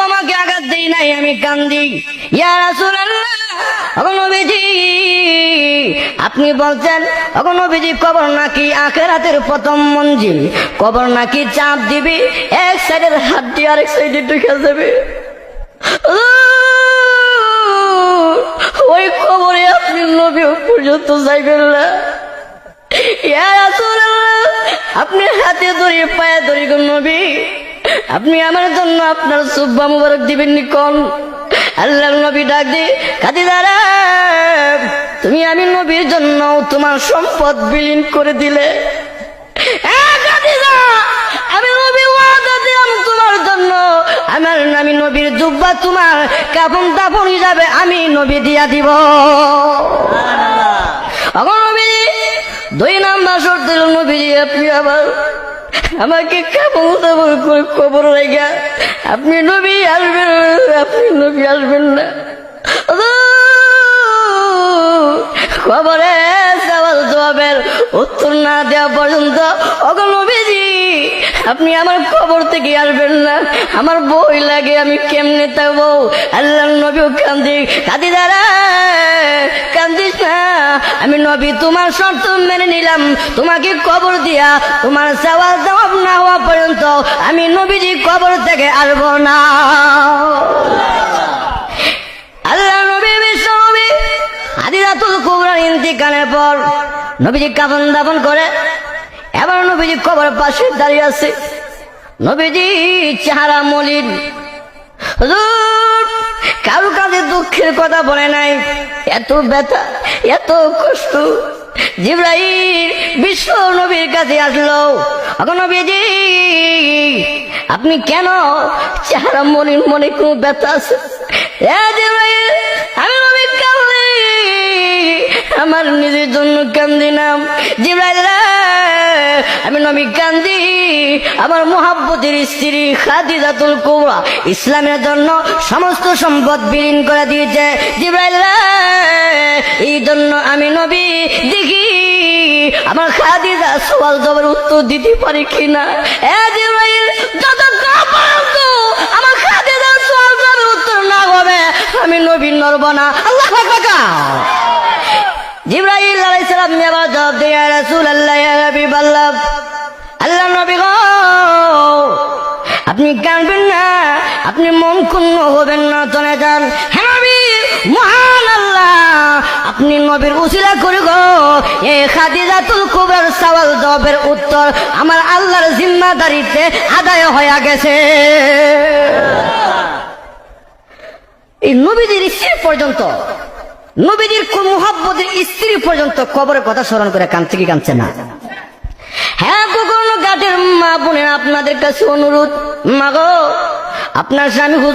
আমাকে আঘাত দেই নাই, আমি কান্দি। ইয়া রাসূলুল্লাহ, ওগো নবীজি, আপনি বলছেন ওগো নবীজি কবর নাকি আখিরাতের প্রথম মঞ্জিল, কবর নাকি চাপ দিবি, এক সাইডের হাড্ডি আরেক সাইডে ঢুকে যাবে। ওই কবরে আপনি নবী পর্যন্ত যাইবেন না। ইয়া রাসূলুল্লাহ, আপনি হাতে ধরে পায়ে ধরে গো নবী, আপনি আমার জন্য আপনার সুব্বা মুবারক দিবেন নি কোন? আল্লাহর নবী ডাক দিয়ে খাদিজা রে, তুমি আমি নবীর জন্য তোমার সম্পদ বিলীন করে দিলে। খাদিজা, আমি নবী ওয়াদা দিলাম তোমার জন্য, আমি নবীর জুব্বা তোমার কাফন দাফন হিসাবে আমি নবী দিয়া দিব। নবী 2 নাম্বার শর্ত দিল, নবীজি আপনি আবার আমাকে কাফন দাফন করে কবর রেখা আপনি নবী আসবেন, আপনি নবী আসবেন না। খবরে সওয়াল জবাবের উত্তর না দেওয়া পর্যন্ত ওগো নবীজি আপনি আমার কবর থেকে আসবেন না, আমার বই লাগে, আমি কেমনে থাকবো? আল্লাহর নবীও কান্দি, খাদিজা রে কান্দিস না, আমি নবী তোমার শর্ত মেনে নিলাম, তোমাকে কবর দিয়া তোমার সওয়াল জবাব না হওয়া পর্যন্ত আমি নবীজি কবর থেকে আসবো না। আল্লাহ নবী বিশ্ব নবী খাদিজাতুল কুবরার ইন্তিকালের পর নবীজি কাফন দাফন করে, এবার নবীজি কবর পাশে দাঁড়িয়ে আছে। নবীজি চেহারা মলিন, হুজুর কারো কাছে দুঃখের কথা বলে নাই, এত ব্যথা এত কষ্ট। জিবরাইল বিশ্ব নবীর কাছে আসলো, এখন নবীজি আপনি কেন চেহারা মলিন, মনে কোনো ব্যথা আছে? জিবরাইল, আমি নবী কাঁদি, আমার নিজের জন্য কান্দি না। জিবরাইল রে, আমি নবী কান্দি, আমার মুহাব্বতের স্ত্রী খাদিজাতুল কুবরা ইসলামের জন্য সমস্ত সম্পদ বিলীন করে দিয়েছে। জিবরাইল রে, এই জন্য আমি নবী দেখি আমার খাদিজা সওয়াল জবাবের উত্তর দিতে পারি কিনা। জিবরাইল, যতক্ষণ পর্যন্ত আমার খাদিজা সওয়াল জবাবের উত্তর না হবে আমি নবী নড়ব না। আল্লাহু আকবার। জিবরাইল আলাইহিস সালাম এবার জবাব দেয়, ইয়া রাসূলুল্লাহ, ইয়া হাবিবাল্লাহ, আল্লাহ নবী গো আপনি কাঁদবেন না, আপনি মন ক্ষুণ্ণ হবেন না, চলে যান। হ্যাঁ নবী, মহান আল্লাহ, আপনি নবীর উসিলা করে গো এই খাদিজাতুল কুবরার সওয়াল জবাবের উত্তর আমার আল্লাহর জিম্মাদারিতে আদায় হয়ে গেছে। এই নবীজির স্ত্রী পর্যন্ত, নবীজির মুহাব্বতের স্ত্রী পর্যন্ত কবরের কথা স্মরণ করে কাঁদছে কি কাঁদছে না? হ্যাঁ, কখনো ঘাটের মা বোনের আপনাদের কাছে অনুরোধ, মা গো আপনার স্বামী হুজুর